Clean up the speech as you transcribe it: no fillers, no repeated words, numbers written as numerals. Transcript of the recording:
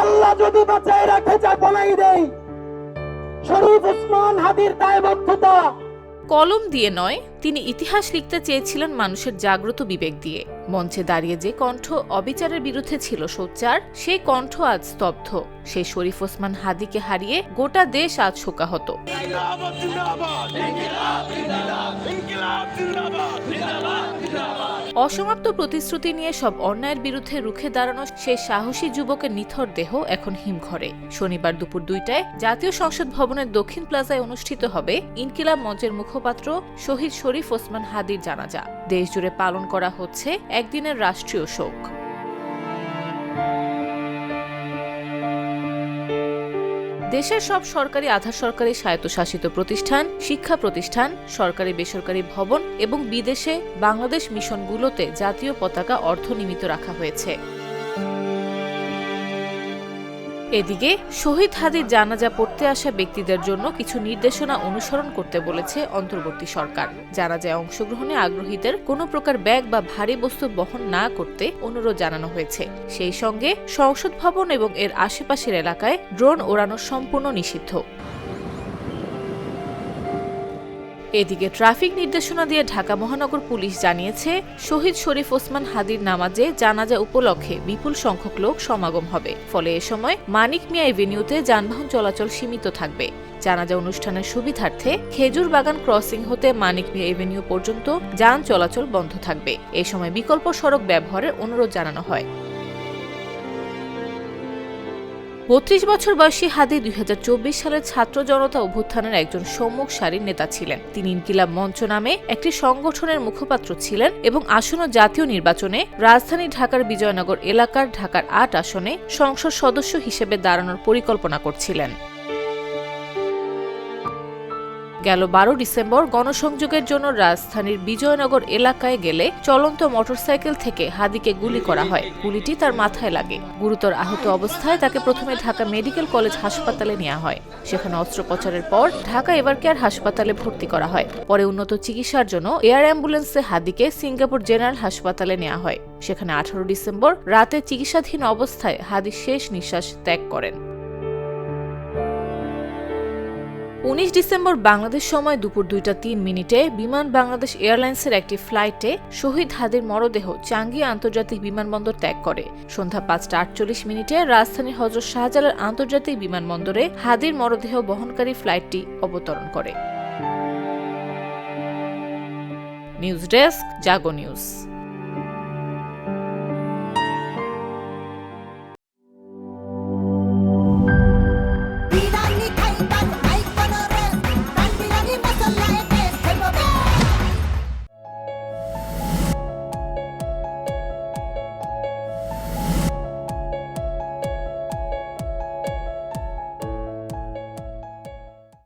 আল্লাহ যদি বাঁচায় রাখে যা বলাই দেই, শরীফ ওসমান হাদির দায়বদ্ধতা। কলম দিয়ে নয়, তিনি ইতিহাস লিখতে চেয়েছিলেন মানুষের জাগ্রত বিবেক দিয়ে। মঞ্চে দাঁড়িয়ে যে কণ্ঠ অবিচারের বিরুদ্ধে ছিল সোচ্চার, সেই কণ্ঠ আজ স্তব্ধ। সেই শরীফ ওসমান হাদিকে হারিয়ে গোটা দেশ আজ শোকাহত। অসমাপ্ত প্রতিশ্রুতি নিয়ে সব অন্যায়ের বিরুদ্ধে রুখে দাঁড়ানো সেই সাহসী যুবকের নিথর দেহ এখন হিমঘরে। শনিবার দুপুর 2টায় জাতীয় সংসদ ভবনের দক্ষিণ প্লাজায় অনুষ্ঠিত হবে ইনকিলাব মঞ্চের মুখপাত্র শহীদ শরীফ ওসমান হাদির জানাজা। দেশজুড়ে পালন করা হচ্ছে একদিনের রাষ্ট্রীয় শোক। দেশের সব সরকারি, আধা সরকারি, স্বায়ত্তশাসিত প্রতিষ্ঠান, শিক্ষা প্রতিষ্ঠান, সরকারি বেসরকারি ভবন এবং বিদেশে বাংলাদেশ মিশনগুলোতে জাতীয় পতাকা অর্ধনিমিত রাখা হয়েছে। এদিকে শহীদ হাদির জানাজা পড়তে আসা ব্যক্তিদের জন্য কিছু নির্দেশনা অনুসরণ করতে বলেছে অন্তর্বর্তী সরকার। জানাজায় অংশগ্রহণে আগ্রহীদের কোনো প্রকার ব্যাগ বা ভারী বস্তু বহন না করতে অনুরোধ জানানো হয়েছে। সেই সঙ্গে সংসদ ভবন এবং এর আশেপাশের এলাকায় ড্রোন ওড়ানো সম্পূর্ণ নিষিদ্ধ। এদিকে ট্রাফিক নির্দেশনা দিয়ে ঢাকা মহানগর পুলিশ জানিয়েছে, শহীদ শরীফ ওসমান হাদির নামাজে জানাজা উপলক্ষে বিপুল সংখ্যক লোক সমাগম হবে। ফলে এ সময় মানিক মিয়া এভিনিউতে যানবাহন চলাচল সীমিত থাকবে। জানাজা অনুষ্ঠানের সুবিধার্থে খেজুর বাগান ক্রসিং হতে মানিক মিয়া এভিনিউ পর্যন্ত যান চলাচল বন্ধ থাকবে। এ সময় বিকল্প সড়ক ব্যবহারের অনুরোধ জানানো হয়। ৩২ বছর বয়সী হাদি ২০২৪ সালের ছাত্র জনতা অভ্যুত্থানের একজন সম্মুখ সারির নেতা ছিলেন। তিনি ইনকিলাব মঞ্চ নামে একটি সংগঠনের মুখপাত্র ছিলেন এবং আসন্ন জাতীয় নির্বাচনে রাজধানী ঢাকার বিজয়নগর এলাকার ঢাকার ৮ আসনে সংসদ সদস্য হিসেবে দাঁড়ানোর পরিকল্পনা করছিলেন। গেল ১২ ডিসেম্বর গণসংযোগের জন্য রাজধানীর বিজয়নগর এলাকায় গেলে চলন্ত মোটরসাইকেল থেকে হাদিকে গুলি করা হয়। গুলিটি তার মাথায় লাগে। গুরুতর আহত অবস্থায় তাকে প্রথমে ঢাকা মেডিকেল কলেজ হাসপাতালে নেওয়া হয়। সেখানে অস্ত্রোপচারের পর ঢাকা এভারকেয়ার হাসপাতালে ভর্তি করা হয়। পরে উন্নত চিকিৎসার জন্য এয়ার অ্যাম্বুলেন্সে হাদিকে সিঙ্গাপুর জেনারেল হাসপাতালে নেওয়া হয়। সেখানে ১৮ ডিসেম্বর রাতে চিকিৎসাধীন অবস্থায় হাদি শেষ নিঃশ্বাস ত্যাগ করেন। ১৯ ডিসেম্বর বাংলাদেশ সময় দুপুর ২টা ৩ মিনিটে বিমান বাংলাদেশ এয়ারলাইন্সের একটি ফ্লাইটে শহীদ হাদির মরদেহ চাঙ্গিয়া আন্তর্জাতিক বিমানবন্দর ত্যাগ করে। সন্ধ্যা ৫টা ৪৮ মিনিটে রাজধানীর হযরত শাহজালাল আন্তর্জাতিক বিমানবন্দরে হাদির মরদেহ বহনকারী ফ্লাইটটি অবতরণ করে। নিউজ ডেস্ক, জাগো নিউজ।